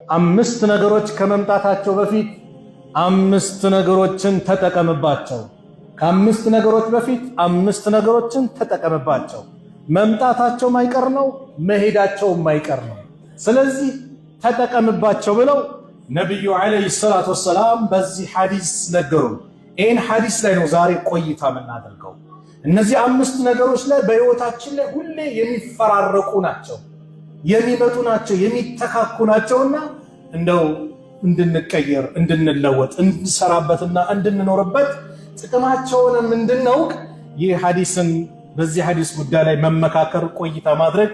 አምስት ነገሮች ከመምጣታቸው በፊት አምስት ነገሮችን ተጠቀምባቸው። ከአምስት ነገሮች በፊት አምስት ነገሮችን ተጠቀምባቸው። መምጣታቸው ማይቀር ነው፣ መሄዳቸው ማይቀር ነው። ስለዚህ ተጠቀምባቸው ብለው ነብዩ አለይሂ ሰላቱ ወሰላም በዚህ ሐዲስ ነገሩ። ይህን ሐዲስ ላይ ነው ዛሬ ቆይታ የምናደርገው። እነዚህ አምስት ነገሮች ላይ በህይወታችን ላይ ሁሌ የሚፈራረቁ ናቸው፣ የሚመጡ ናቸው፣ የሚተካኩ ናቸውና እንደው እንድንቀየር፣ እንድንለወጥ፣ እንድንሰራበትና እንድንኖርበት ጥቅማቸውንም እንድናውቅ ይህ ሐዲስን በዚህ ሐዲስ ጉዳይ ላይ መመካከር፣ ቆይታ ማድረግ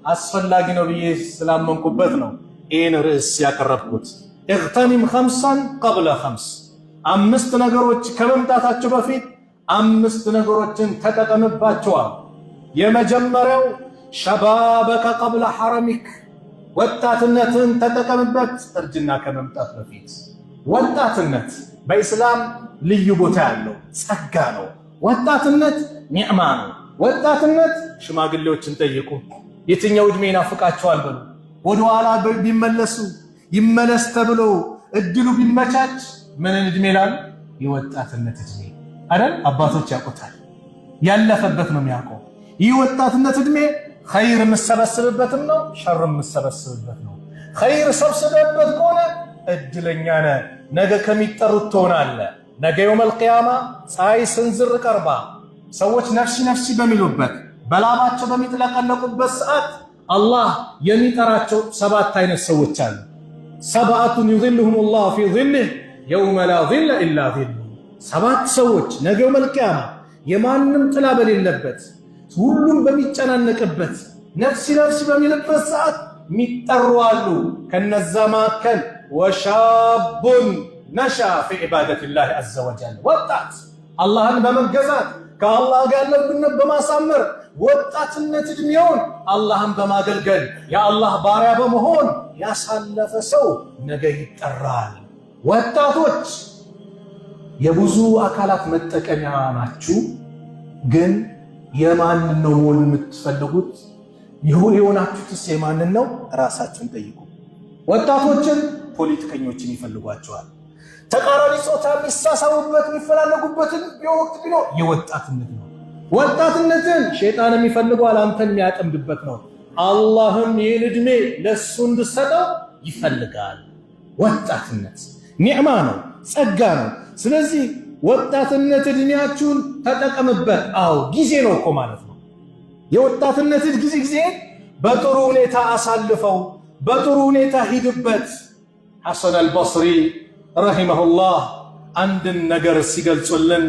አስፈላጊ ነው ብዬ ስላመንኩበት ነው ይህን ርዕስ ያቀረብኩት። እግተኒም ኸምሰን ቀብለ ኸምስ፣ አምስት ነገሮች ከመምጣታቸው በፊት አምስት ነገሮችን ተጠቀምባቸዋል። የመጀመሪያው ሸባበከ ቀብለ ሐረሚክ፣ ወጣትነትን ተጠቀምበት እርጅና ከመምጣት በፊት። ወጣትነት በኢስላም ልዩ ቦታ ያለው ጸጋ ነው። ወጣትነት ኒዕማ ነው። ወጣትነት ሽማግሌዎችን ጠይቁ፣ የትኛው ዕድሜ ይናፍቃቸዋል በሉ። ወደኋላ ቢመለሱ ይመለስ ተብሎ እድሉ ቢመቻች ምንን ዕድሜ ላሉ? የወጣትነት ዕድሜ አይደል? አባቶች ያውቁታል፣ ያለፈበት ነው የሚያውቀው። ይህ ወጣትነት ዕድሜ ኸይር የምሰበስብበትም ነው፣ ሸር የምሰበስብበት ነው። ኸይር ሰብስበበት ከሆነ እድለኛ ነህ፣ ነገ ከሚጠሩት ትሆናለህ። ነገ የውመል ቂያማ ፀሐይ ስንዝር ቀርባ ሰዎች ነፍሲ ነፍሲ በሚሉበት በላባቸው በሚጥለቀለቁበት ሰዓት አላህ የሚጠራቸው ሰባት አይነት ሰዎች አሉ። ሰብዐቱን ዩዚልሁም ላሁ ፊ ዚልህ የውመ ላ ዚለ ኢላ ዚልሁ። ሰባት ሰዎች ነገ የውመል ቂያማ የማንም ጥላ በሌለበት ሁሉም በሚጨናነቅበት ነፍሲ ነፍሲ በሚልበት ሰዓት የሚጠሩ አሉ። ከነዛ መካከል ወሻቡን ነሻ ፊ ዒባደቲላሂ ዐዘ ወጀል፣ ወጣት አላህን በመገዛት ከአላህ ጋር ያለውን በማሳመር ወጣትነት ዕድሜውን አላህን በማገልገል የአላህ ባሪያ በመሆን ያሳለፈ ሰው ነገ ይጠራል። ወጣቶች የብዙ አካላት መጠቀሚያ ናችሁ፣ ግን የማንን ነው መሆን የምትፈልጉት? የሆናችሁትስ የማንን ነው? ራሳችሁን ጠይቁ። ወጣቶችን ፖለቲከኞችን ይፈልጓቸዋል። ተቃራኒ ጾታ የሚሳሳቡበት የሚፈላለጉበትን ወቅት ቢኖር የወጣትነት ነው። ወጣትነትን ሸይጣን የሚፈልገዋል፣ አንተን የሚያጠምድበት ነው። አላህም ይህን ዕድሜ ለሱ እንድሰጠው ይፈልጋል። ወጣትነት ኒዕማ ነው፣ ጸጋ ነው። ስለዚህ ወጣትነት ዕድሜያችሁን ተጠቀምበት። አዎ ጊዜ ነው እኮ ማለት ነው። የወጣትነት ጊዜ በጥሩ ሁኔታ አሳልፈው፣ በጥሩ ሁኔታ ሂድበት። ሐሰን አልበስሪ ረሂመሁላህ አንድን ነገር ሲገልጹልን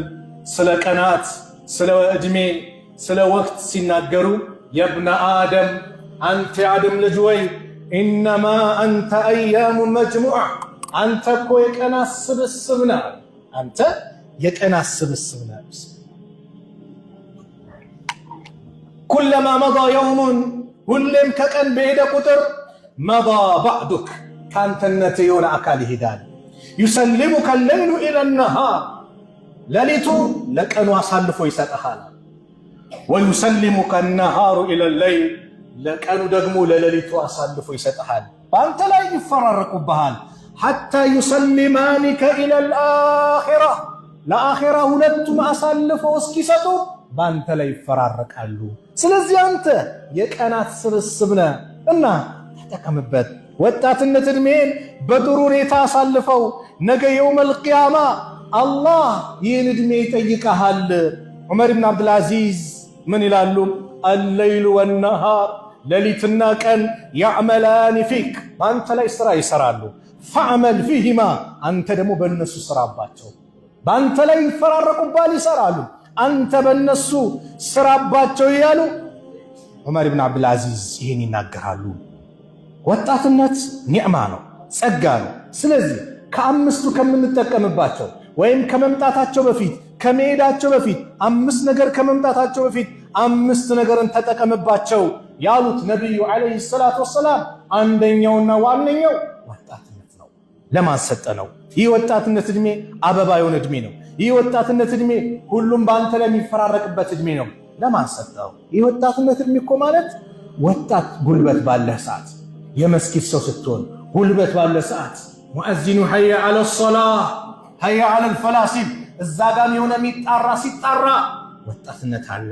ስለ ቀናት፣ ስለ ዕድሜ፣ ስለ ወቅት ሲናገሩ የብነ አደም፣ አንተ የአደም ልጅ ወይ ኢነማ አንተ አያሙ መጅሙዓ፣ አንተ እኮ የቀናት ስብስብ ነህ። አንተ የቀናት ስብስብ ነህ። ኩለማ መዳ የውሙን፣ ሁሌም ከቀን በሄደ ቁጥር መዳ ባዕዱክ፣ ከአንተነት የሆነ አካል ይሄዳል። ዩሰልሙከ ሌይሉ ኢለ ነሃር፣ ሌሊቱ ለቀኑ አሳልፎ ይሰጥሃል። ወዩሰልሙከ ነሃሩ ኢለ ሌይል፣ ለቀኑ ደግሞ ለሌሊቱ አሳልፎ ይሰጥሃል። በአንተ ላይ ይፈራረቁብሃል። ሐታ ዩሰልማኒከ ኢለል አኺራ፣ ለአኺራ ሁለቱም አሳልፈው እስኪሰጡ በአንተ ላይ ይፈራረቃሉ። ስለዚህ አንተ የቀናት ስብስብ ነህ እና ተጠቀምበት። ወጣትነት ዕድሜን በጥሩ ሁኔታ አሳልፈው። ነገ የውመል ቂያማ አላህ ይህን ዕድሜ ይጠይቀሃል። ዑመር ብን አብዱልዓዚዝ ምን ይላሉ? አለይሉ ወነሃር፣ ሌሊትና ቀን ያዕመላኒ ፊክ፣ በአንተ ላይ ሥራ ይሠራሉ። ፈዕመል ፊሂማ፣ አንተ ደግሞ በእነሱ ሥራባቸው። በአንተ ላይ ይፈራረቁባል፣ ይሠራሉ፣ አንተ በእነሱ ሥራባቸው እያሉ ዑመር ብን አብዱልዓዚዝ ይህን ይናገራሉ። ወጣትነት ኒዕማ ነው፣ ጸጋ ነው። ስለዚህ ከአምስቱ ከምንጠቀምባቸው ወይም ከመምጣታቸው በፊት ከመሄዳቸው በፊት አምስት ነገር ከመምጣታቸው በፊት አምስት ነገርን ተጠቀምባቸው ያሉት ነቢዩ ዓለይሂ ሰላቱ ወሰላም አንደኛውና ዋነኛው ወጣትነት ነው። ለማን ሰጠ ነው? ይህ ወጣትነት ዕድሜ አበባ የሆነ ዕድሜ ነው። ይህ ወጣትነት ዕድሜ ሁሉም በአንተ ላይ የሚፈራረቅበት ዕድሜ ነው። ለማን ሰጠው? ይህ ወጣትነት ዕድሜ እኮ ማለት ወጣት ጉልበት ባለህ ሰዓት፣ የመስጊድ ሰው ስትሆን፣ ጉልበት ባለ ሰዓት ሙአዚኑ ሐየ ዐለ ሶላህ ሐየ ዐለል ፈላህ ሲል እዛ ጋር የሆነ የሚጣራ ሲጣራ ወጣትነት አለ።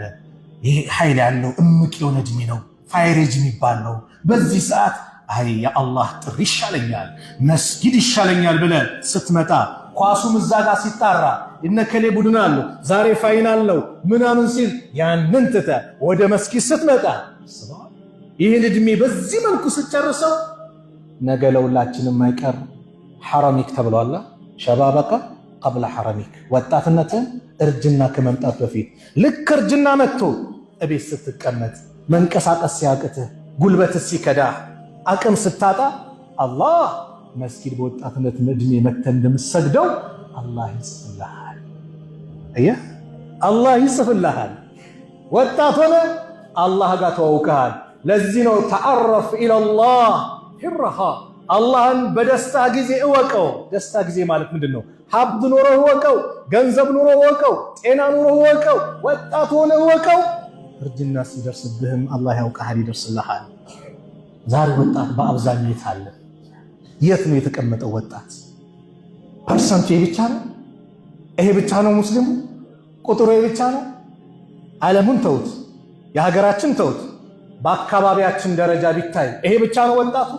ይሄ ኃይል ያለው እምቅ የሆነ እድሜ ነው። ፋይሬጅ የሚባል ነው። በዚህ ሰዓት አይ የአላህ ጥሪ ይሻለኛል፣ መስጊድ ይሻለኛል ብለህ ስትመጣ ኳሱም እዛ ጋር ሲጣራ እነከሌ ቡድን አለው ዛሬ ፋይናል ነው ምናምን ሲል ያንን ትተህ ወደ መስጊድ ስትመጣ ይህን እድሜ በዚህ መልኩ ስትጨርሰው ነገ ለሁላችንም አይቀር ሐረሚክ ተብሏል። ሸባበከ ቀብለ ሐረሚክ፣ ወጣትነትን እርጅና ከመምጣት በፊት ልክ እርጅና መጥቶ እቤት ስትቀመጥ መንቀሳቀስ ሲያቅትህ ጉልበት ሲከዳህ አቅም ስታጣ አላህ መስጊድ በወጣትነት እድሜ መተህ እንደምትሰግደው አላህ ይጽፍልሃል። አየህ አላህ ይጽፍልሃል። ወጣት ሆነ አላህ ጋር ተዋውቀሃል። ለዚህ ነው ተዓረፍ ኢለላህ ፊረኻ፣ አላህን በደስታ ጊዜ እወቀው። ደስታ ጊዜ ማለት ምንድነው? ሀብት ኑሮ እወቀው፣ ገንዘብ ኑሮ እወቀው፣ ጤና ኑሮ እወቀው፣ ወጣት ሆነ እወቀው። እርጅና ሲደርስብህም አላህ ያውቀሃል፣ ይደርስልሃል። ዛሬ ወጣት በአብዛኛው የት አለ? የት ነው የተቀመጠው ወጣት? ፐርሰንቱ ይሄ ብቻ ነው? ይሄ ብቻ ነው ሙስሊሙ? ቁጥሩ ይሄ ብቻ ነው? ዓለሙን ተውት፣ የሀገራችን ተውት፣ በአካባቢያችን ደረጃ ቢታይ ይሄ ብቻ ነው ወጣቱ?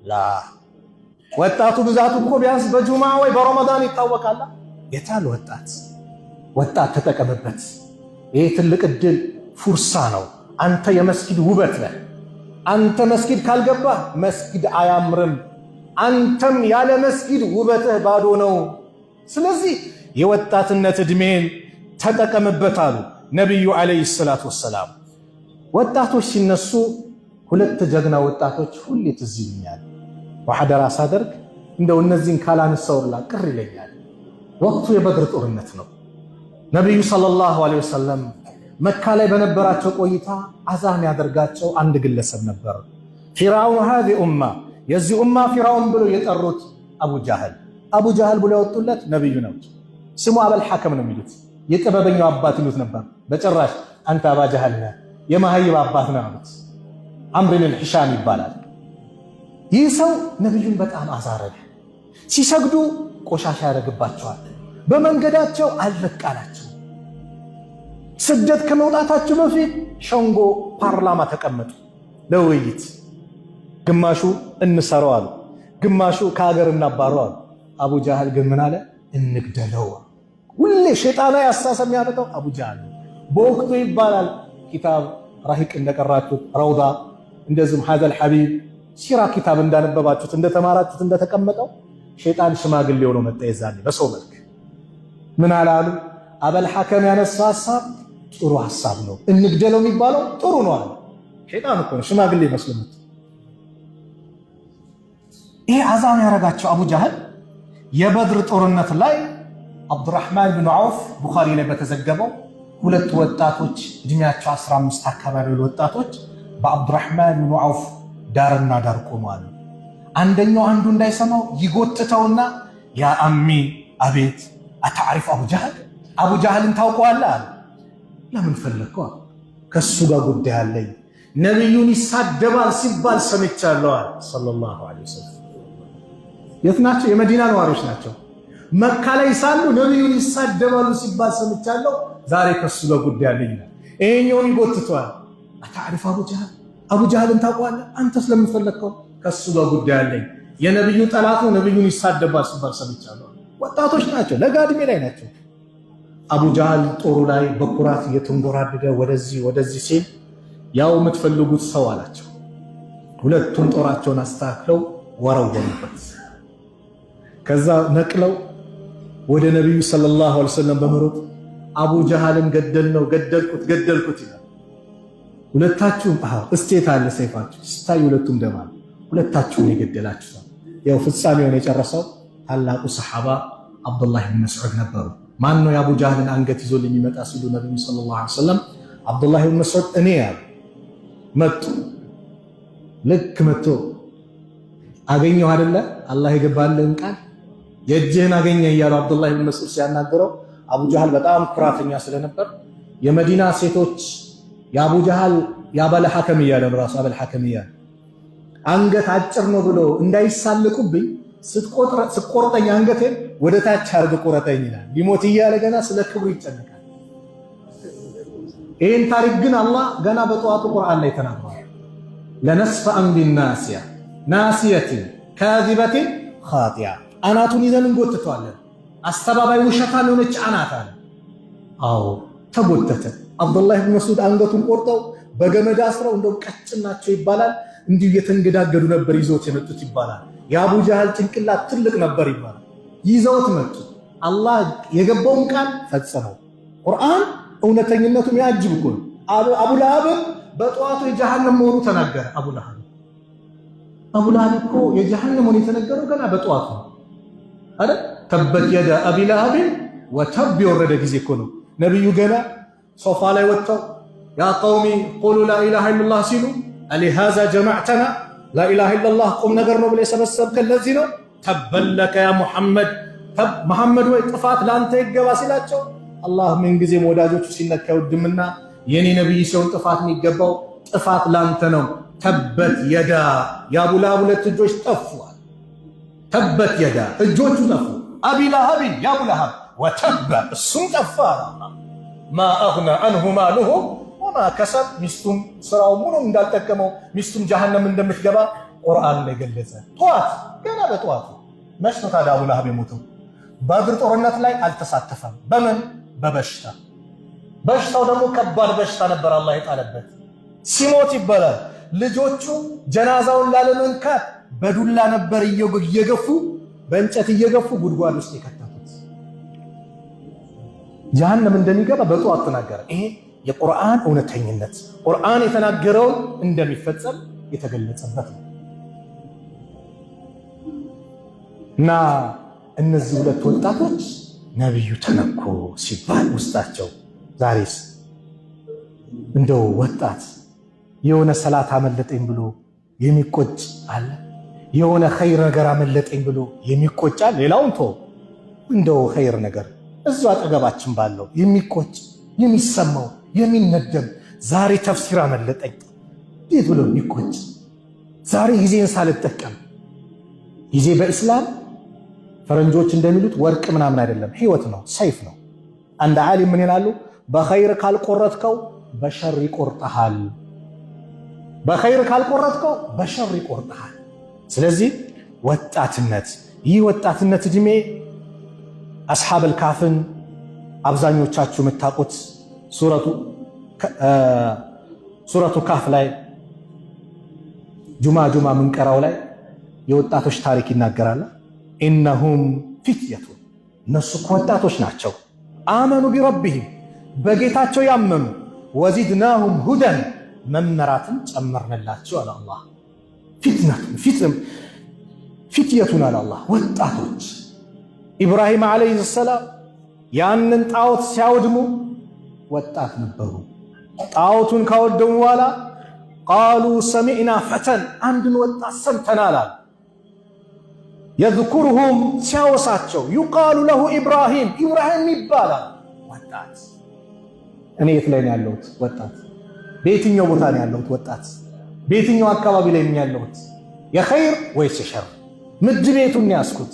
ላ ወጣቱ ብዛቱ እኮ ቢያንስ በጁማ ወይ በረመዳን ይታወቃል። የታለ ወጣት? ወጣት ተጠቀምበት። ይሄ ትልቅ እድል ፉርሳ ነው። አንተ የመስጊድ ውበት ነህ። አንተ መስጊድ ካልገባህ መስጊድ አያምርም። አንተም ያለ መስጊድ ውበትህ ባዶ ነው። ስለዚህ የወጣትነት እድሜን ተጠቀምበት አሉ ነቢዩ ዓለይሂ ሰላቱ ወሰላም። ወጣቶች ሲነሱ ሁለት ጀግና ወጣቶች ሁሌ ትዝ ይሉኛል። ወሐደራ ሳደርግ እንደው እነዚህን ካላነሳውላ ቅር ይለኛል። ወቅቱ የበድር ጦርነት ነው። ነቢዩ ሰለላሁ ዐለይሂ ወሰለም መካ ላይ በነበራቸው ቆይታ አዛን ያደርጋቸው አንድ ግለሰብ ነበር። ፊርዓውን ሃዚ ኡማ፣ የዚህ ኡማ ፊርዓውን ብሎ የጠሩት አቡ ጃህል። አቡ ጃህል ብሎ ያወጡለት ነቢዩ ነው። ስሙ አበል ሐከም ነው የሚሉት። የጥበበኛው አባት ይሉት ነበር። በጭራሽ አንተ አባ ጃህል ነህ፣ የመሃይብ አባት ነው አሉት። አምርን ሒሻም ይባላል። ይህ ሰው ነቢዩን በጣም አዛረገ። ሲሰግዱ ቆሻሻ ያደርግባቸዋል። በመንገዳቸው አልበቃላቸው። ስደት ከመውጣታቸው በፊት ሸንጎ ፓርላማ ተቀመጡ ለውይይት። ግማሹ እንሰረው አሉ፣ ግማሹ ከሀገር እናባረው አሉ። አቡ ጃህል ግን ምን አለ? እንግደለው። ሁሌ ሸይጣናዊ አስተሳሰብ የሚያመጣው አቡ ጃህል። በወቅቱ ይባላል ኪታብ ራሂቅ እንደቀራችሁት ረውዳ፣ እንደዚሁም ሀዘል ሐቢብ ሲራ ኪታብ እንዳነበባችሁት እንደተማራችሁት እንደተቀመጠው ሸይጣን ሽማግሌ ሆኖ መጣ። የዛኔ በሰው መልክ ምን አላሉ? አበል ሐከም ያነሳው ሐሳብ ጥሩ ሐሳብ ነው፣ እንግደለው የሚባለው ጥሩ ነው አለ። ሸይጣን እኮ ነው ሽማግሌ መስሎት። ይሄ አዛም ያረጋቸው አቡ ጃህል የበድር ጦርነት ላይ አብዱራህማን ብን ዐውፍ ቡኻሪ ላይ በተዘገበው ሁለት ወጣቶች እድሜያቸው 15 አካባቢ ወጣቶች በአብዱራህማን ብን ዐውፍ ዳርና ዳር ቆመዋል። አንደኛው አንዱ እንዳይሰማው ይጎትተውና ያ አሚ አቤት አታሪፍ አቡ ጃህል፣ አቡ ጃህልን ታውቀዋለህ አለ። ለምን ፈለግከው? ከሱ ጋር ጉዳይ አለኝ፣ ነቢዩን ይሳደባል ሲባል ሰምቻለሁ አለ ሰለላሁ ዐለይሂ ወሰለም። የት ናቸው? የመዲና ነዋሪዎች ናቸው። መካ ላይ ሳሉ ነቢዩን ይሳደባሉ ሲባል ሰምቻለሁ፣ ዛሬ ከሱ ጋር ጉዳይ አለኝ። ይሄኛውን ይጎትተዋል። አታሪፍ አቡ ጃህል፣ አቡ ጃህልን ታውቀዋለህ? አንተስ ለምን ፈለግከው? ከሱ ጋር ጉዳይ አለኝ፣ የነቢዩ ጠላቱ ነቢዩን ይሳደባል ሲባል ሰምቻለሁ። ወጣቶች ናቸው፣ ለጋ ዕድሜ ላይ ናቸው። አቡ ጃህል ጦሩ ላይ በኩራት እየተንጎራደደ ወደዚህ ሲል ያው የምትፈልጉት ሰው አላቸው። ሁለቱም ጦራቸውን አስተካክለው ወረወሩበት። ከዛ ነቅለው ወደ ነቢዩ ሰለላሁ ዐለይሂ ወሰለም በመሮጥ አቡ ጃህልን ገደልኩት ይላል። ሁለታችሁም እስቴት አለ ሰይፋችሁ ስታይ ሁለቱም ደም አለ። ሁለታችሁም የገደላችሁ ሰው ያው ፍጻሜውን የጨረሰው ታላቁ ሰሐባ አብዱላህ ብን መስዑድ ነበሩ። ማን ነው የአቡ ጃህልን አንገት ይዞ የሚመጣ ሲሉ ነብዩ ሰለላሁ ዐለይሂ ወሰለም አብዱላህ ብን መስዑድ እኔ ያሉ መጡ። ልክ መጥቶ አገኘው አይደለ አላህ የገባልን ቃል የእጅህን አገኘ እያሉ አብዱላህ ብን መስዑድ ሲያናገረው አቡ ጃህል በጣም ኩራተኛ ስለነበር የመዲና ሴቶች የአቡ ጃህል የአበል ሐከም እያለ ራሱ አበል ሐከም እያለ አንገት አጭር ነው ብሎ እንዳይሳልቁብኝ ስትቆርጠኝ አንገቴን ወደ ታች አርግ ቆረጠኝ ይላል። ሊሞት እያለ ገና ስለ ክብሩ ይጨነቃል። ይህን ታሪክ ግን አላህ ገና በጠዋቱ ቁርአን ላይ ተናግሯል። ለነስፈአን ቢናሲያ ናሲየትን ካዚበትን ኻጢያ አናቱን ይዘን እንጎትተዋለን። አስተባባይ ውሸታም የሆነች አናት አለ። አዎ ተጎተተ። አብዱላህ ብን መስዑድ አንገቱን ቆርጠው በገመድ አስረው እንደው ቀጭን ናቸው ይባላል። እንዲሁ እየተንገዳገዱ ነበር ይዘውት የመጡት ይባላል። የአቡ ጃህል ጭንቅላት ትልቅ ነበር ይባላል። ይዘውት መጡ። አላህ የገባውን ቃል ፈጸመው። ቁርአን እውነተኝነቱ የሚያጅብ እኮ ነው። አቡ ለሃብ በጠዋቱ የጀሃነም መሆኑ ተናገረ። አቡ ለሃብ እኮ የጀሃነም መሆኑ የተነገረው ገና በጠዋቱ አይደል? ተበት የዳ አቢ ለሃብ ወተብ የወረደ ጊዜ እኮ ነው። ነቢዩ ገና ሶፋ ላይ ወጥተው ያ ቀውሚ ቁሉ ላኢላሃ ኢለላህ ሲሉ አሊሃዛ ጀማዕተና ላኢላሃ ኢለላህ ቁም ነገር ነው ብለ የሰበሰብከን ለዚህ ነው። ተበለከ ያ ሙሐመድ ወይ ጥፋት ለአንተ ይገባ ሲላቸው አላህ ምንጊዜም ወዳጆቹ ሲነካ ይወድምና የኔ ነቢይ ሲሆን ጥፋት የሚገባው ጥፋት ላንተ ነው። ተበት የዳ የአቡ ለሃብ ሁለት እጆች ጠፉዋል። ተበት የዳ እጆቹ ጠፉ። አቢ ለሃብን የአቡ ለሃብ ወተበ እሱም ጠፋ። ማ አግና አንሁ ማሉሁ ወማ ከሰብ ሚስቱም ስራው ሙሉ እንዳልጠቀመው ሚስቱም ጀሃነም እንደምትገባ ቁርአን ላይ ገለጸ። ጠዋት ገና በጠዋቱ መች ነው ታዲያ አቡ ለሃብ የሞተው? በድር ጦርነት ላይ አልተሳተፈም። በምን በበሽታ በሽታው ደግሞ ከባድ በሽታ ነበር አላህ የጣለበት። ሲሞት ይባላል ልጆቹ ጀናዛውን ላለመንካት በዱላ ነበር እየገፉ በእንጨት እየገፉ ጉድጓድ ውስጥ የከተቱት። ጀሃነም እንደሚገባ በጠዋት ተናገረ። ይሄ የቁርአን እውነተኝነት ቁርአን የተናገረውን እንደሚፈጸም የተገለጸበት ነው። እና እነዚህ ሁለት ወጣቶች ነብዩ ተነኩ ሲባል ውስጣቸው ዛሬስ እንደው ወጣት የሆነ ሰላት አመለጠኝ ብሎ የሚቆጭ አለ? የሆነ ኸይር ነገር አመለጠኝ ብሎ የሚቆጫል? ሌላውን ቶ እንደው ኸይር ነገር እዛ አጠገባችን ባለው የሚቆጭ የሚሰማው የሚነደም ዛሬ ተፍሲር አመለጠኝ እንዴት ብሎ የሚቆጭ ዛሬ ጊዜን ሳልጠቀም ጊዜ በእስላም ፈረንጆች እንደሚሉት ወርቅ ምናምን አይደለም፣ ህይወት ነው፣ ሰይፍ ነው። አንድ ዓሊም ምን ይላሉ? በኸይር ካልቆረጥከው በሸር ይቆርጥሃል። በኸይር ካልቆረጥከው በሸር ይቆርጥሃል። ስለዚህ ወጣትነት፣ ይህ ወጣትነት እድሜ አስሐበል ካፍን አብዛኞቻችሁ የምታውቁት ሱረቱ ካፍ ላይ ጁማ ምንቀራው ላይ የወጣቶች ታሪክ ይናገራል። ኢነሁም ፊትየቱ እነሱ ወጣቶች ናቸው። አመኑ ቢረቢሂም በጌታቸው ያመኑ፣ ወዚድናሁም ሁደን መመራትን ጨመርንላቸው አለ አላህ። ፊትየቱን አለ አላህ ወጣቶች። ኢብራሂም ዓለይሂ ሰላም ያንን ጣዖት ሲያወድሙ ወጣት ነበሩ። ጣዖቱን ካወደሙ በኋላ ቃሉ ሰሚዕና ፈተን አንድን ወጣት ሰምተናል አሉ። የዝኩርሁም ሲያወሳቸው ዩቃሉ ለሁ ኢብራሂም ይባላል። ወጣት እኔ የት ላይ ነው ያለሁት? ወጣት በየትኛው ቦታ ነው ያለሁት? ወጣት በየትኛው አካባቢ ላይ ነው ያለሁት? የኸይር ወይስ የሸር ምድብ ቤቱን ያስኩት?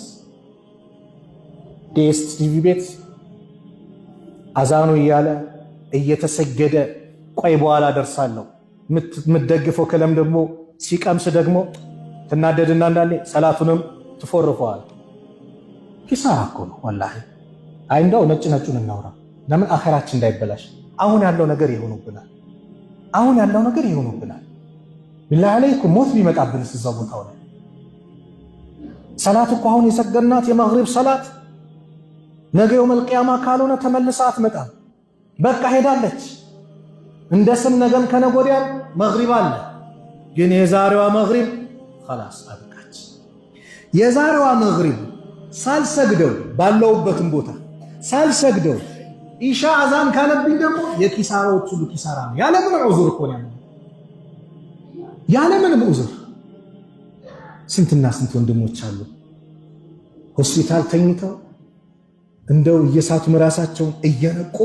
ዲኤስቲቪ ቤት አዛኑ እያለ እየተሰገደ ቆይ በኋላ ደርሳለሁ የምትደግፈው ከለም ደግሞ ሲቀምስ ደግሞ ትናደድና አንዳንዴ ሰላቱንም ትፎርፈዋል። ኪሳራ እኮ ነው ወላሂ። አይ እንደው ነጩን እናውራ፣ ለምን አኺራችን እንዳይበላሽ። አሁን ያለው ነገር ይሆኑብናል። ቢላህ አለይኩም ሞት ቢመጣብንስ እዛ ቦታው ላይ ሰላት እኮ አሁን የሰገድናት የመግሪብ ሰላት ነገ የውመል ቂያማ ካልሆነ ተመልሳ አትመጣም። በቃ ሄዳለች። እንደ ስም ነገም ከነገ ወዲያ መግሪብ አለ። ግን የዛሬዋ መግሪብ خلاص አበቃች። የዛሬዋ መግሪብ ሳልሰግደው ባለውበትም ቦታ ሳልሰግደው ኢሻ አዛን ካለብኝ ደግሞ የኪሳራዎች ሁሉ ኪሳራ ነው። ያለምን ዑዝር እኮ ነው ያለምን ዑዝር። ስንትና ስንት ወንድሞች አሉ ሆስፒታል ተኝተው እንደው እየሳቱ ራሳቸውን እየነቁ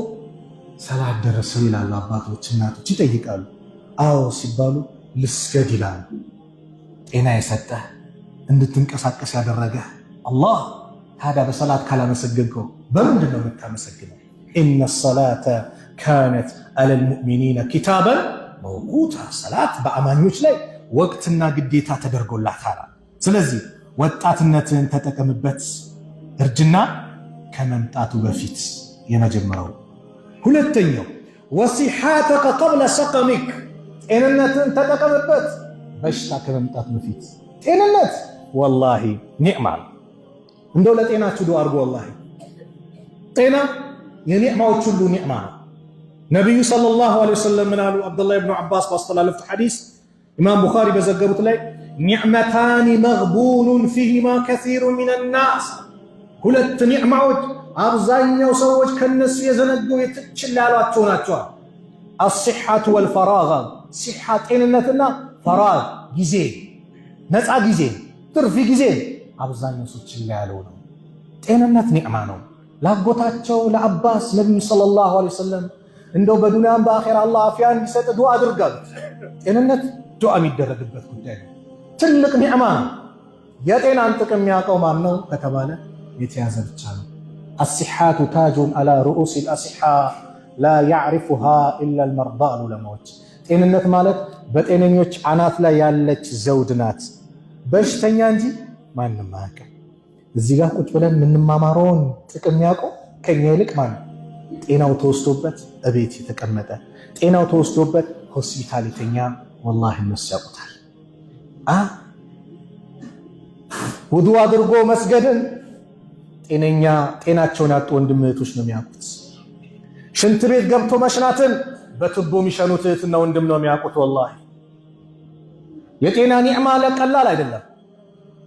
ሰላት ደረሰው ይላሉ። አባቶች እናቶች ይጠይቃሉ። አዎ ሲባሉ ልስገድ ይላሉ። ጤና የሰጠህ እንድትንቀሳቀስ ያደረገ አላህ ታዲያ በሰላት ካላመሰገንከው በምንድን ነው የምታመሰግነው? ኢነ ሰላተ ካነት ዐለል ሙእሚኒነ ኪታበን መውቁታ፣ ሰላት በአማኞች ላይ ወቅትና ግዴታ ተደርጎላታል። ስለዚህ ወጣትነትን ተጠቀምበት፣ እርጅና ከመምጣቱ በፊት የመጀመሪያው። ሁለተኛው ወሲሓተከ ቀብለ ሰቀሚክ፣ ጤንነትን ተጠቀምበት በሽታ ከመምጣቱ በፊት። ጤንነት ወላሂ ኒዕማ ነው። እንደው ለጤናችሁ ዱዓ አድርጉ። ወላሂ ጤና የኒዕማዎች ሁሉ ኒዕማ ነው። ነቢዩ ሰለላሁ ዐለይሂ ወሰለም ምን አሉ? አብዱላህ ብኑ ዐባስ ባስተላለፉት ሐዲስ ኢማም ቡኻሪ በዘገቡት ላይ ኒዕመታኒ መግቡኑን ፊሂማ ከሲሩን ሚነናስ፣ ሁለት ኒዕማዎች አብዛኛው ሰዎች ከነሱ የዘነጉ ችላ ያሏቸው ናቸዋል። አሲሐቱ ወልፈራግ፣ ሲሐ ጤንነትና ፈራግ ጊዜ፣ ነፃ ጊዜ፣ ትርፊ ጊዜ አብዛኛው ሰው ችላ ያለው ነው። ጤንነት ኒዕማ ነው። ላጎታቸው ለአባስ ነቢዩ ሰለላሁ ዐለይሂ ወሰለም እንደው በዱንያም በአኼራ አላህ አፍያ እንዲሰጥ ዱዓ አድርጋሉት። ጤንነት ዱዓ የሚደረግበት ጉዳይ ነው። ትልቅ ኒዕማ ነው። የጤናን ጥቅም የሚያውቀው ማን ነው ከተባለ የተያዘ ብቻ ነው። አሲሓቱ ታጁን አላ ሩኡሲል አሲሓ ላ ያዕሪፉሃ ኢላ አልመርዳ አሉ ዑለማዎች። ጤንነት ማለት በጤነኞች አናት ላይ ያለች ዘውድ ናት፣ በሽተኛ እንጂ ማንም አያውቅም። እዚህ ጋር ቁጭ ብለን የምንማማረውን ጥቅም የሚያውቀው ከኛ ይልቅ ማንም ጤናው ተወስዶበት እቤት የተቀመጠ፣ ጤናው ተወስዶበት ሆስፒታል የተኛ ወላሂ እነሱ ያውቁታል። ውዱእ አድርጎ መስገድን ጤናቸውን ያጡ ወንድም እህቶች ነው የሚያውቁት። ሽንት ቤት ገብቶ መሽናትን በቱቦ የሚሸኑት እህትና ወንድም ነው የሚያውቁት። ወላሂ የጤና ኒዕማ ለቀላል አይደለም።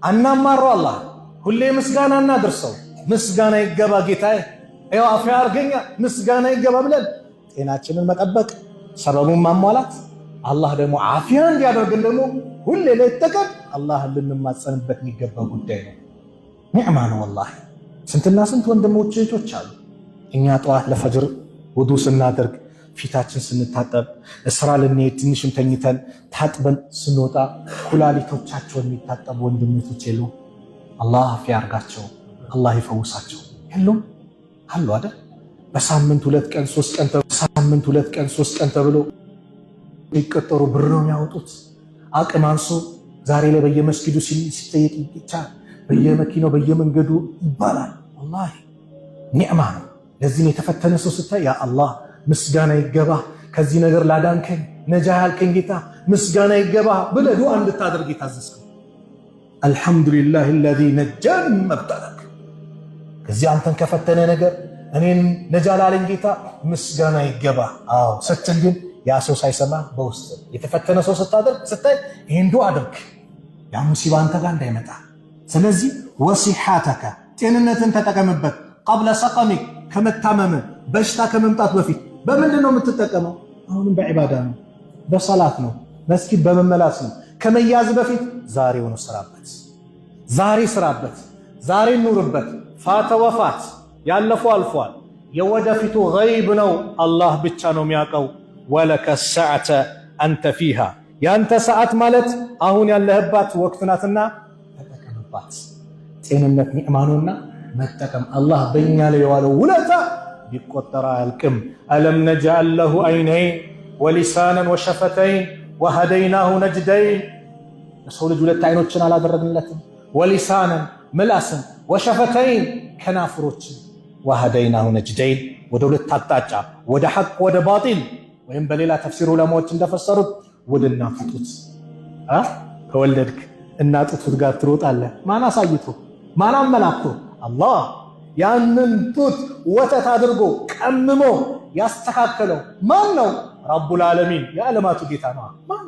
አናማረው አላህ ሁሌ ምስጋና እናድርሰው። ምስጋና ይገባ ጌታዬ፣ ይኸው አፍያ አርገኛ ምስጋና ይገባ ብለን ጤናችንን መጠበቅ፣ ሰበቡን ማሟላት፣ አላህ ደግሞ አፍያ እንዲያደርግን ደግሞ ሁሌ ለይተቀን አላህ ልንማጸንበት የሚገባ ጉዳይ ነው። ኒዕማ ነው ወላሂ። ስንትና ስንት ወንድሞች እህቶች አሉ። እኛ ጠዋት ለፈጅር ውዱእ ስናደርግ፣ ፊታችን ስንታጠብ፣ እስራ ልንሄድ ትንሽም ተኝተን ታጥበን ስንወጣ ኩላሊቶቻቸውን የሚታጠቡ ወንድሞች የሉ? አላህ አፍያ ያርጋቸው፣ አላህ ይፈውሳቸው። የሉም አሉ አይደል? በሳምንት 2 ቀን 3 ቀን በሳምንት 2 ቀን 3 ቀን ተብሎ የሚቀጠሩ ብር ነው የሚያወጡት። አቅም አንሶ ዛሬ ላይ በየመስጊዱ ሲጠየቅ ይቻል፣ በየመኪናው በየመንገዱ ይባላል። ወላሂ ኒዕማ ነው። ለዚህ የተፈተነ ሰው ስታይ ያ አላህ ምስጋና ይገባ፣ ከዚህ ነገር ላዳንከኝ ነጃ ያልከኝ ጌታ ምስጋና ይገባ ብለህ ዱዓ እንድታደርግ የታዘዝከው። አልሐምዱሊላህ አለዚ ነጃኒ ሚማ ብተላክ፣ ከዚህ አንተን ከፈተነ ነገር እኔን ነጃ ላለኝ ጌታ ምስጋና ይገባ። አዎ ስትል ግን ያ ሰው ሳይሰማ በውስጥ የተፈተነ ሰው ስታይ ይህን ዱዓ አድርግ፣ ያ ሙሲባ አንተ ጋር እንዳይመጣ። ስለዚህ ወሲሓተከ ጤንነትን ተጠቀምበት፣ ቀብለ ሰቀሚክ ከመታመም በሽታ ከመምጣት በፊት። በምንድን ነው የምትጠቀመው? አሁንም በዒባዳ ነው፣ በሰላት ነው፣ መስጊድ በመመላስ ነው። ከመያዝ በፊት ዛሬውን ስራበት፣ ዛሬ ስራበት፣ ዛሬ ኑርበት። ፋተ ወፋት ያለፈው አልፏል፣ የወደፊቱ ገይብ ነው፣ አላህ ብቻ ነው የሚያውቀው። ወለከ ሰዓተ አንተ ፊሃ፣ ያንተ ሰዓት ማለት አሁን ያለህባት ወቅት ናትና ተጠቀምባት። ጤንነት ኒዕማ ነውና መጠቀም። አላህ በእኛ ላይ የዋለው ውለታ ቢቆጠር አያልቅም። አለም ነጅዐል ለሁ ዐይነይን ወሊሳነን ወሸፈተይን ወሀደይናሁ ነጅደይን። ለሰው ልጅ 2 አይኖችን አላደረግንለትም? ወሊሳነን ምላስን፣ ወሸፈተይን ከናፍሮችን፣ ወሀደይናሁ ነጅደይን ወደ 2 አቅጣጫ፣ ወደ ሐቅ ወደ ባጢል። ወይም በሌላ ተፍሲር ዑለማዎች እንደፈሰሩት ወደ እናት ጡት ከወለድክ እናት ጡት ጋር ትሮጣለህ። ማን አሳይቶ ማን አመላክቶ? አላህ ያንን ጡት ወተት አድርጎ ቀምሞ ያስተካከለው ማን ነው? ረቡል ዓለሚን የዓለማቱ ጌታ ነው። ማን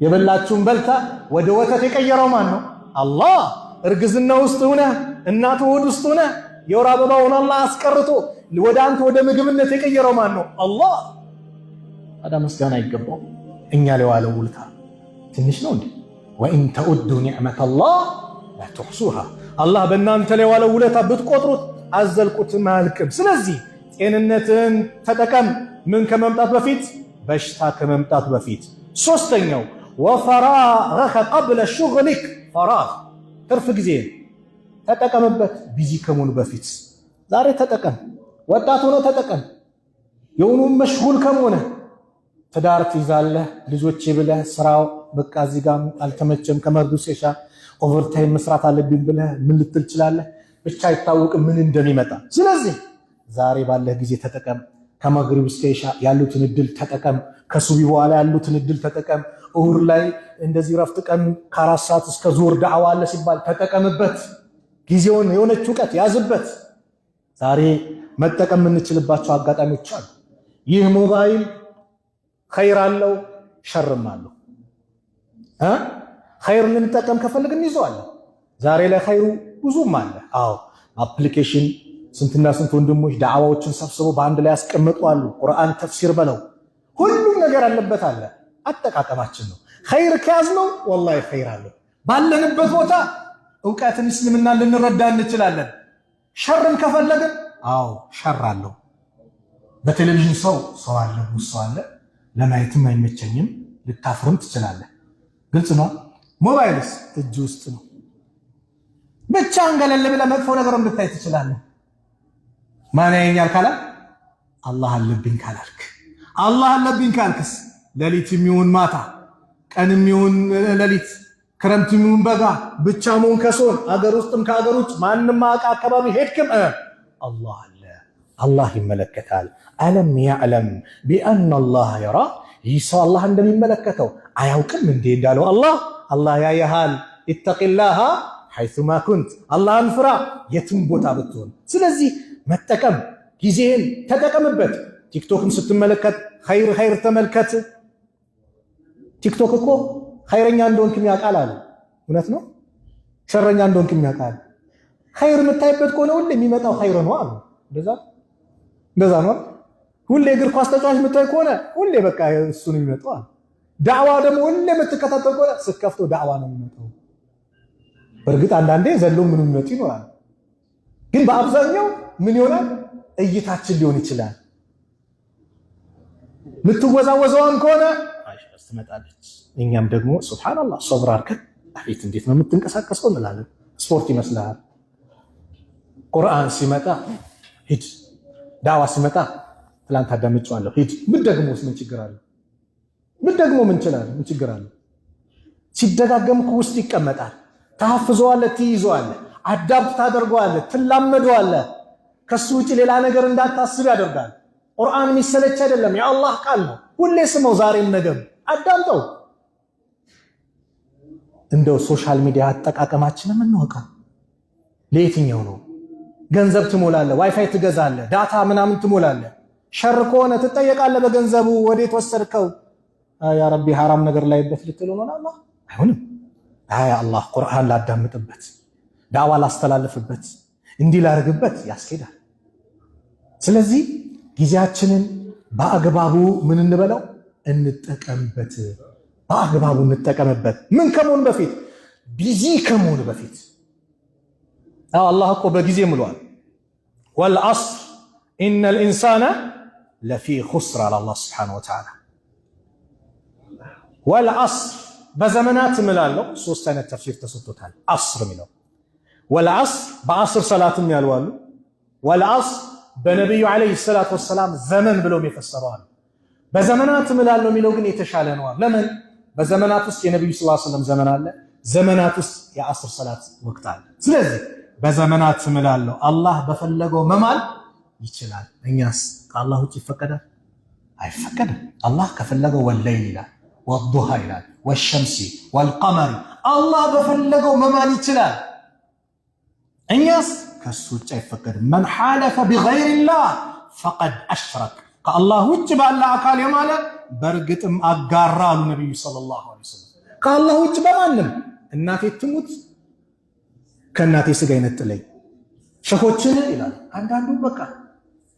የበላችሁን በልታ ወደ ወተት የቀየረው ማን ነው? አላህ። እርግዝና ውስጥ ሆነ እናቱ ሆድ ውስጥ ሆነ የወር አበባውን አላህ አስቀርቶ ወደ አንተ ወደ ምግብነት የቀየረው ማን ነው? አላህ። ታዲያ ምስጋና ይገባው። እኛ ላይ ዋለው ውለታ ትንሽ ነው እንዴ? ወኢን ተዑዱ ኒዕመተላህ ላ ትሕሱሃ። አላህ በእናንተ ላይ ዋለው ውለታ ብትቆጥሩት አዘልቁትም አያልቅም። ስለዚህ ጤንነትን ተጠቀም። ምን ከመምጣት በፊት? በሽታ ከመምጣት በፊት። ሶስተኛው ወፈራገከ ቀብለ ሹግሊክ ፈራግ ትርፍ ጊዜ ተጠቀምበት። ቢዚ ከመሆኑ በፊት ዛሬ ተጠቀም። ወጣት ሆኖ ተጠቀም። የሆኑ መሽጉል ከመሆነ ትዳር ትይዛለህ ልጆቼ ብለህ ስራው በቃ እዚህ ጋር አልተመቸም ከመርዱ ሴሻ ኦቨርታይም መስራት አለብኝ ብለህ ምን ልትል ትችላለህ? ብቻ አይታወቅም ምን እንደሚመጣ። ስለዚህ ዛሬ ባለህ ጊዜ ተጠቀም። ከመግሪብ እስከ ኢሻ ያሉትን እድል ተጠቀም። ከሱቢ በኋላ ያሉትን እድል ተጠቀም። እሁድ ላይ እንደዚህ ረፍት ቀን ከ4 ሰዓት እስከ ዙር ዳዕዋ አለ ሲባል ተጠቀምበት። ጊዜውን የሆነች እውቀት ያዝበት። ዛሬ መጠቀም የምንችልባቸው አጋጣሚዎች አሉ። ይህ ሞባይል ኸይር አለው ሸርም አለው። ኸይር ልንጠቀም ከፈልግን እንይዘዋለን። ዛሬ ላይ ኸይሩ ብዙም አለ። አዎ አፕሊኬሽን ስንትና ስንት ወንድሞች ዳዕዋዎችን ሰብስበው በአንድ ላይ ያስቀምጡ አሉ። ቁርአን ተፍሲር በለው ሁሉም ነገር አለበት አለ። አጠቃቀማችን ነው። ኸይር ከያዝነው ወላሂ ኸይር አለው። ባለንበት ቦታ እውቀትን እስልምና ልንረዳ እንችላለን። ሸርም ከፈለግን አዎ ሸር አለው። በቴሌቪዥን ሰው አለ ሰው አለ ለማየትም አይመቸኝም ልታፍርም ትችላለህ። ግልጽ ነው። ሞባይልስ እጅ ውስጥ ነው። ብቻ አንገለል ብለህ መጥፎ ነገርም ልታይ ትችላለህ። ማን ያየኛል ካላ አላህ አለብኝ ካላልክ አላህ አለብኝ ካልክስ ሌሊትም ይሁን ማታ ቀንም ይሁን ሌሊት ክረምትም ይሁን በጋ ብቻ መሆን ከሶን አገር ውስጥም ከአገር ውጭ ማንንም አካባቢ ሄድክም አላህ አለ። አላህ ይመለከታል። አለም ያዕለም ቢአን አላህ የራ ይህ ሰው አላህ እንደሚመለከተው አያውቅም እንዴ እንዳለው አላህ ያየሃል። ኢተቂላሃ ሐይሱማ ኩንት አላህን ፍራ የትም ቦታ ብትሆን። ስለዚህ መጠቀም ጊዜህን ተጠቀምበት። ቲክቶክን ስትመለከት ኸይር ተመልከት። ቲክቶክ እኮ ኸይረኛ እንደሆንክ የሚያውቃል አለ። እውነት ነው። ሸረኛ እንደሆንክ የሚያውቃል። ኸይር የምታይበት ከሆነ ሁሌ የሚመጣው ኸይር ነው አሉ። እንደዛ ነው። ሁሌ እግር ኳስ ተጫዋች የምታይ ከሆነ ሁሌ በቃ እሱ ነው የሚመጣው አሉ። ዳዕዋ ደግሞ ሁሌ የምትከታተል ከሆነ ስትከፍተው ዳዕዋ ነው የሚመጣው። በእርግጥ አንዳንዴ ዘሎ ምን የሚመጡ ይኖራል። ግን በአብዛኛው ምን ይሆናል? እይታችን ሊሆን ይችላል። የምትወዛወዘዋን ከሆነ አይሻስ ትመጣለች። እኛም ደግሞ ሱብሃንአላህ ሶብር አድርገን አቤት እንዴት ነው የምትንቀሳቀሰው እንላለን። ስፖርት ይመስላል። ቁርአን ሲመጣ ሂድ፣ ዳዕዋ ሲመጣ ትላንት አዳምጬዋለሁ ሂድ። ምን ደግሞስ ምን ችግር አለ? ምን ደግሞ ምን ችግር አለ? ሲደጋገምኩ ውስጥ ይቀመጣል። ታሐፍዘዋለህ፣ ትይዘዋለህ፣ አዳብት ታደርገዋለህ፣ ትላመደዋለህ። ከሱ ውጪ ሌላ ነገር እንዳታስብ ያደርጋል። ቁርአን የሚሰለች አይደለም፣ የአላህ ቃል ነው። ሁሌ ስመው፣ ዛሬም ነገም አዳምጠው። እንደው ሶሻል ሚዲያ አጠቃቀማችንን እንወቀው። ለየትኛው ነው? ገንዘብ ትሞላለህ፣ ዋይፋይ ትገዛለህ፣ ዳታ ምናምን ትሞላለህ። ሸር ከሆነ ትጠየቃለህ በገንዘቡ። ወዴት ወሰድከው? ያ ረቢ ሐራም ነገር ላይበት ልትል ነው አላህ። አይሆንም። አላህ ቁርአን ላዳምጥበት፣ ዳዕዋ ላስተላልፍበት፣ እንዲህ ላርግበት ያስኬዳል። ስለዚህ ጊዜያችንን በአግባቡ ምን እንበለው እንጠቀምበት። በአግባቡ እንጠቀምበት። ምን ከመሆኑ በፊት ቢዚ ከመሆኑ በፊት አላህ እኮ በጊዜ ምሏል። ወልዐስር ኢነል ኢንሳነ ለፊ ኹስር አለ አላህ ሱብሓነሁ ወተዓላ። ወልዐስር በዘመናት እምላለሁ። 3 አይነት ተፍሲር ተሰጥቶታል። ዐስር የሚለው ወልዐስር በዐስር ሰላትም ያልዋሉ፣ ወልዐስር በነቢዩ ዓለይሂ ሰላቱ ወሰላም ዘመን ብለውም የፈሰረዋል። በዘመናት እምላለሁ የሚለው ግን የተሻለ ነው። ለምን? በዘመናት ውስጥ የነቢዩ ሰለላሁ ዐለይሂ ወሰለም ዘመን አለ፣ ዘመናት ውስጥ የዐስር ሰላት ወቅት አለ። ስለዚህ በዘመናት እምላለሁ አላህ በፈለገው መማል ይችላል። እኛስ ከአላህ ውጭ ይፈቀዳል? አይፈቀድም። አላህ ከፈለገው ወለይል ይላል፣ ወዱሃ ይላል፣ ወሸምሲ ወልቀመሪ። አላህ በፈለገው መማል ይችላል። እኛስ ከሱ ውጭ አይፈቀድም። መን ሓለፈ ቢገይሪላህ ፈቀድ አሽረክ። ከአላህ ውጭ ባለ አካል የማለ በእርግጥም አጋራ አሉ ነቢዩ ሰለላሁ ዐለይሂ ወሰለም። ከአላህ ውጭ በማንም እናቴ ትሙት ከእናቴ ስጋ ይነጥለኝ ሸሆችን ይላል። አንዳንዱ በቃ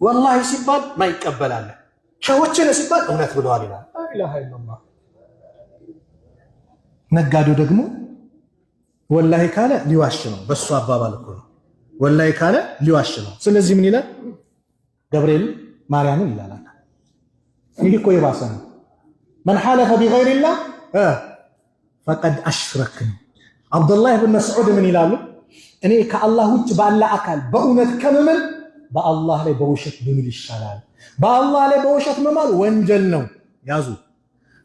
ወላሂ ሲባል ማይቀበላለ፣ ሸሆችን ሲባል እውነት ብለዋል ይላል። ኢላሃ ኢላላህ። ነጋዴው ደግሞ ወላሂ ካለ ሊዋሽ ነው። በሱ አባባል እኮ ነው። ወላሂ ካለ ሊዋሽ ነው። ስለዚህ ምን ይላል? ገብርኤል ማርያምን ይላል። ይህ እኮ የባሰ ነው። መን ሓለፈ ቢገይሪላህ ፈቀድ አሽረክን። አብዱላህ ብን መስዑድ ምን ይላሉ? እኔ ከአላህ ውጭ ባለ አካል በእውነት ከምምል በአላህ ላይ በውሸት ብምል ይሻላል። በአላህ ላይ በውሸት መማል ወንጀል ነው። ያዙ።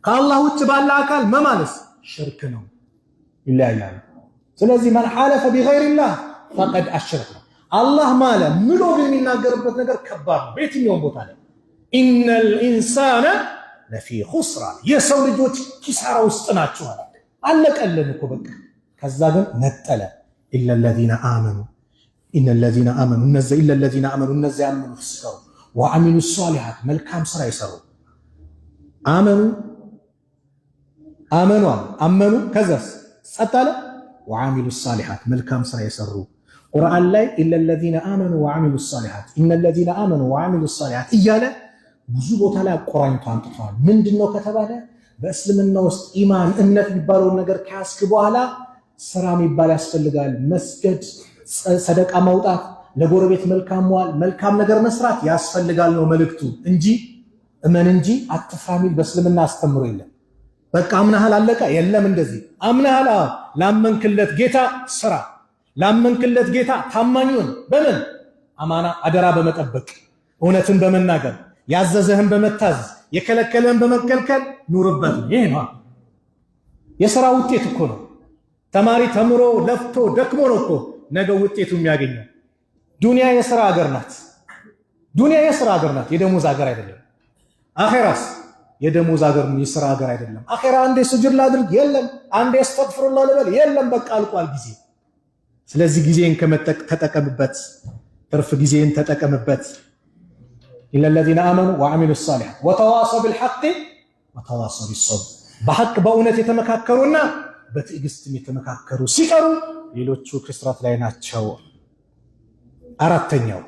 ከአላህ ውጭ ባለ አካል መማልስ ሽርክ ነው። ይለያያሉ። ስለዚህ መን ሐለፈ ቢገይሪላህ ፈቀድ አሽረከ። አላህ ማለ ምሎ የሚናገርበት ነገር ከባድ ነው። በየትኛውም ቦታ ላይ ኢነል ኢንሳነ ለፊ ኹስራ፣ የሰው ልጆች ኪሳራ ውስጥ ናቸው። አለቀልን እኮ በቃ። ከዛ ግን ነጠለ ኢለለዚነ አመኑ ኢነለዚነ አመኑ ኢለለዚነ አመኑ እነዚያ ያመኑ ሲሰሩ ወአሚሉ ሷሊሃት መልካም ስራ ይሰሩ። አመኑ ከዛስ ጸጣለ ወአሚሉ ሷሊሃት መልካም ስራ ይሰሩ። ቁርአን ላይ ኢለለዚነ አመኑ ወአሚሉ ሷሊሃት ኢነለዚነ አመኑ ወአሚሉ ሷሊሃት እያለ ብዙ ቦታ ላይ አቆራኝቶ አንጥቷል። ምንድነው ከተባለ በእስልምና ውስጥ ኢማን እምነት የሚባለውን ነገር ከያዝክ በኋላ ስራ የሚባል ያስፈልጋል። መስገድ፣ ሰደቃ ማውጣት፣ ለጎረቤት መልካም መዋል፣ መልካም ነገር መስራት ያስፈልጋል ነው መልእክቱ እንጂ እመን እንጂ አትፍራ የሚል በእስልምና አስተምሮ የለም። በቃ አምናሃል አለቀ የለም። እንደዚህ አምናሃል፣ ላመንክለት ጌታ ስራ፣ ላመንክለት ጌታ ታማኙን በምን አማና አደራ በመጠበቅ እውነትን በመናገር ያዘዘህን በመታዘዝ የከለከለህን በመከልከል ኑርበት። ይሄ ነው የሥራ ውጤት እኮ ነው። ተማሪ ተምሮ ለፍቶ ደክሞ ነው እኮ ነገ ውጤቱ የሚያገኘው። ዱንያ የሥራ ሀገር ናት። ዱንያ የሥራ ሀገር ናት፣ የደሞዝ ሀገር አይደለም። አኼራስ የደሞዝ ሀገር ነው፣ የሥራ ሀገር አይደለም። አኼራ አንዴ ስጁድ ላድርግ የለም፣ አንዴ አስተግፍሩላህ ልበል የለም። በቃ አልቋል ጊዜ። ስለዚህ ጊዜን ተጠቀምበት፣ ትርፍ ጊዜን ተጠቀምበት። ኢለለዚነ አመኑ ወአሚሉ ሷሊሃት ወተዋሰው ቢልሐቅ ወተዋሰው ቢሶብር። በሐቅ በእውነት የተመካከሩና በትዕግስትም የተመካከሩ ሲቀሩ ሌሎቹ ክስረት ላይ ናቸው። አራተኛው